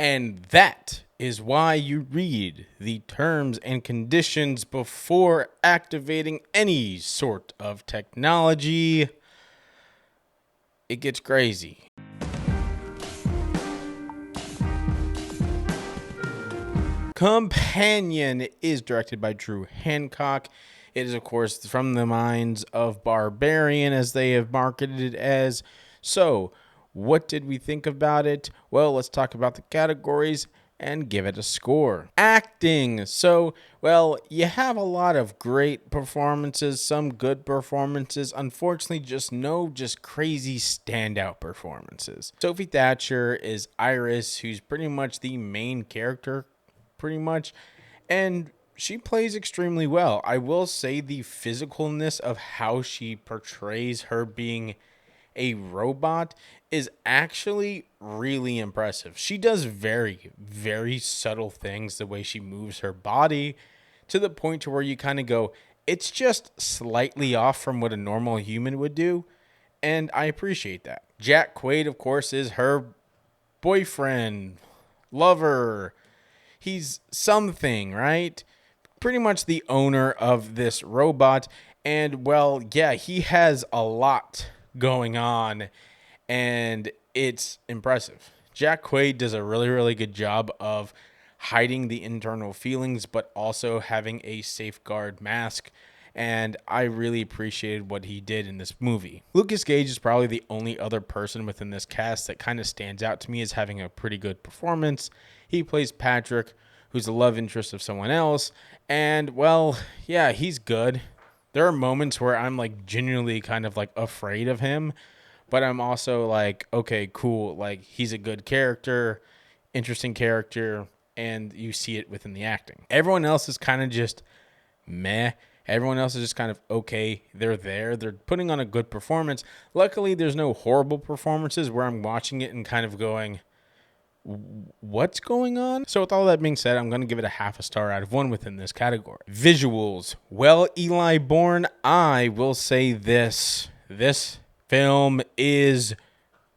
And that is why you read the terms and conditions before activating any sort of technology. It gets crazy. Companion is directed by Drew Hancock. It is, of course, from the minds of Barbarian, as they have marketed it as. So, what did we think about it? Well, let's talk about the categories and give it a score. Acting. So, well, you have a lot of great performances, some good performances. Unfortunately, just crazy standout performances. Sophie Thatcher is Iris, who's pretty much the main character, pretty much. And she plays extremely well. I will say the physicalness of how she portrays her being a robot is actually really impressive. She does very, very subtle things, the way she moves her body, to the point to where you kind of go, it's just slightly off from what a normal human would do. And I appreciate that. Jack Quaid, of course, is her boyfriend, lover. He's something, right? Pretty much the owner of this robot. And, well, yeah, he has a lot going on, and it's impressive. Jack Quaid does a really, really good job of hiding the internal feelings, but also having a safeguard mask. And I really appreciated what he did in this movie. Lucas Gage is probably the only other person within this cast that kind of stands out to me as having a pretty good performance. He plays Patrick, who's the love interest of someone else. And, well, yeah, he's good. There are moments where I'm like genuinely kind of like afraid of him, but I'm also like, okay, cool. Like, he's a good character, interesting character, and you see it within the acting. Everyone else is kind of just meh. Everyone else is just kind of okay. They're there. They're putting on a good performance. Luckily, there's no horrible performances where I'm watching it and kind of going, what's going on? So with all that being said, I'm going to give it a half a star out of 1 within this category. Visuals. Well, Eli Bourne, I will say this. This film is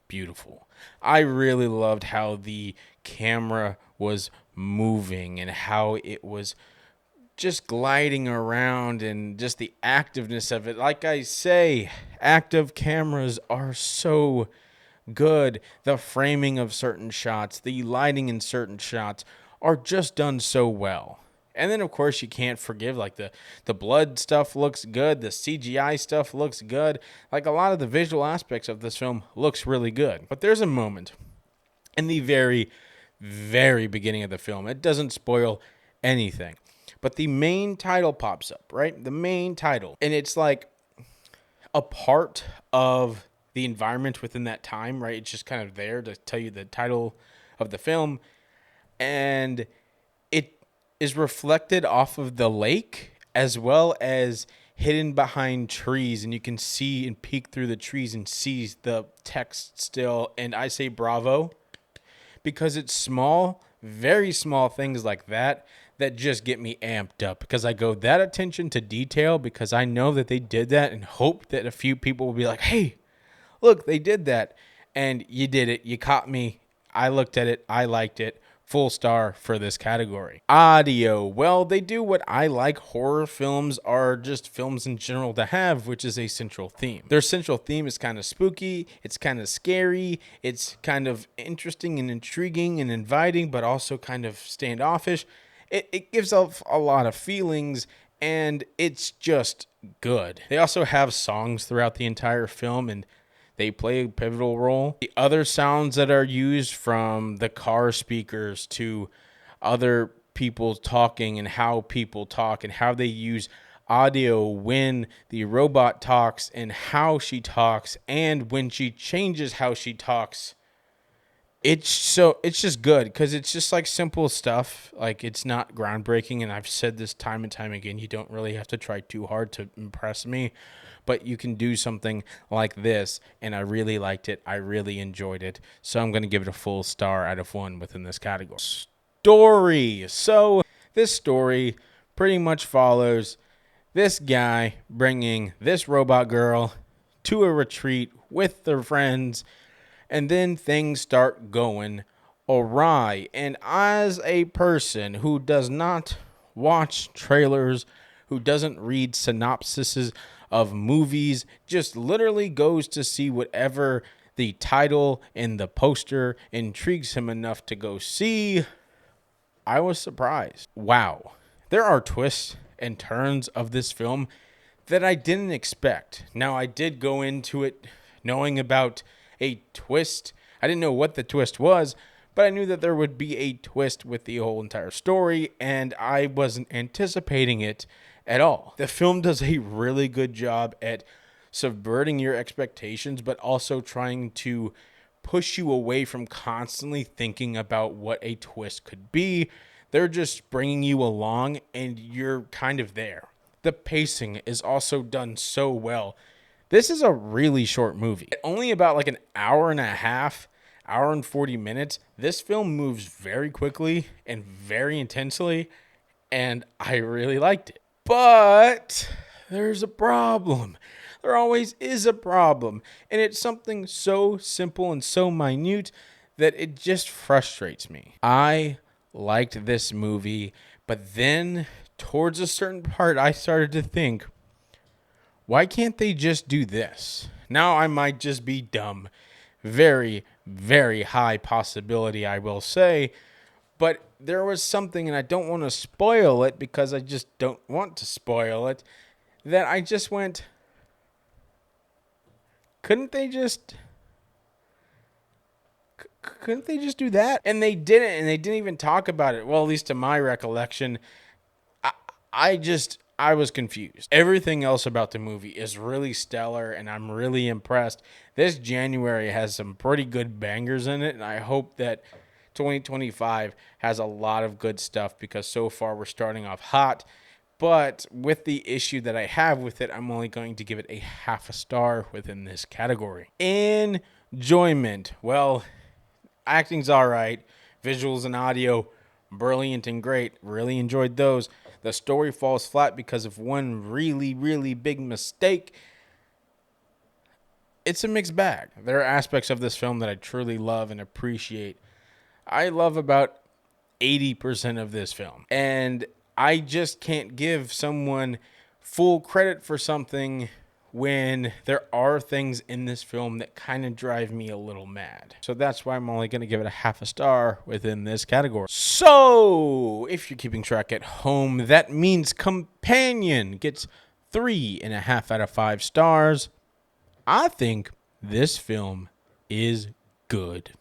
beautiful. I really loved how the camera was moving and how it was just gliding around and just the activeness of it. Like I say, active cameras are so good. The framing of certain shots, the lighting in certain shots are just done so well. And then, of course, you can't forgive, like, the blood stuff looks good. The CGI stuff looks good. Like, a lot of the visual aspects of this film looks really good. But there's a moment in the very, very beginning of the film. It doesn't spoil anything. But the main title pops up, right? The main title. And it's like a part of the environment within that time, right? It's just kind of there to tell you the title of the film. And it is reflected off of the lake as well as hidden behind trees. And you can see and peek through the trees and see the text still. And I say bravo, because it's small, very small things like that just get me amped up, because I go that attention to detail, because I know that they did that and hope that a few people will be like, hey, look, they did that. And you did it. You caught me. I looked at it. I liked it. Full star for this category. Audio. Well, they do what I like horror films, are just films in general, to have, which is a central theme. Their central theme is kind of spooky. It's kind of scary. It's kind of interesting and intriguing and inviting, but also kind of standoffish. It gives off a lot of feelings, and it's just good. They also have songs throughout the entire film, and they play a pivotal role. The other sounds that are used, from the car speakers to other people talking and how people talk and how they use audio when the robot talks and how she talks and when she changes how she talks. It's just good, because it's just like simple stuff. Like, it's not groundbreaking, and I've said this time and time again, you don't really have to try too hard to impress me, but you can do something like this, and I really liked it. I really enjoyed it, so I'm going to give it a full star out of 1 within this category. Story. So this story pretty much follows this guy bringing this robot girl to a retreat with their friends, and then things start going awry. And as a person who does not watch trailers, who doesn't read synopsises of movies, just literally goes to see whatever the title and the poster intrigues him enough to go see, I was surprised. Wow. There are twists and turns of this film that I didn't expect. Now, I did go into it knowing about a twist. I didn't know what the twist was, but I knew that there would be a twist with the whole entire story, and I wasn't anticipating it at all. The film does a really good job at subverting your expectations, but also trying to push you away from constantly thinking about what a twist could be. They're just bringing you along, and you're kind of there. The pacing is also done so well. This is a really short movie. Only about like an hour and a half, hour and 40 minutes. This film moves very quickly and very intensely, and I really liked it. But there's a problem. There always is a problem. And it's something so simple and so minute that it just frustrates me. I liked this movie, but then towards a certain part, I started to think, why can't they just do this? Now I might just be dumb. Very, very high possibility, I will say. But there was something, and I don't want to spoil it because I just don't want to spoil it, that I just went, couldn't they just do that? And they didn't, and they didn't even talk about it. Well, at least to my recollection, I was confused. Everything else about the movie is really stellar, and I'm really impressed. This January has some pretty good bangers in it, and I hope that 2025 has a lot of good stuff because so far we're starting off hot. But with the issue that I have with it, I'm only going to give it a half a star within this category. Enjoyment. Well, acting's all right. Visuals and audio, brilliant and great. Really enjoyed those. The story falls flat because of one really, really big mistake. It's a mixed bag. There are aspects of this film that I truly love and appreciate. I love about 80% of this film. And I just can't give someone full credit for something when there are things in this film that kind of drive me a little mad. So that's why I'm only going to give it a half a star within this category. So if you're keeping track at home, that means Companion gets 3.5 out of 5 stars. I think this film is good.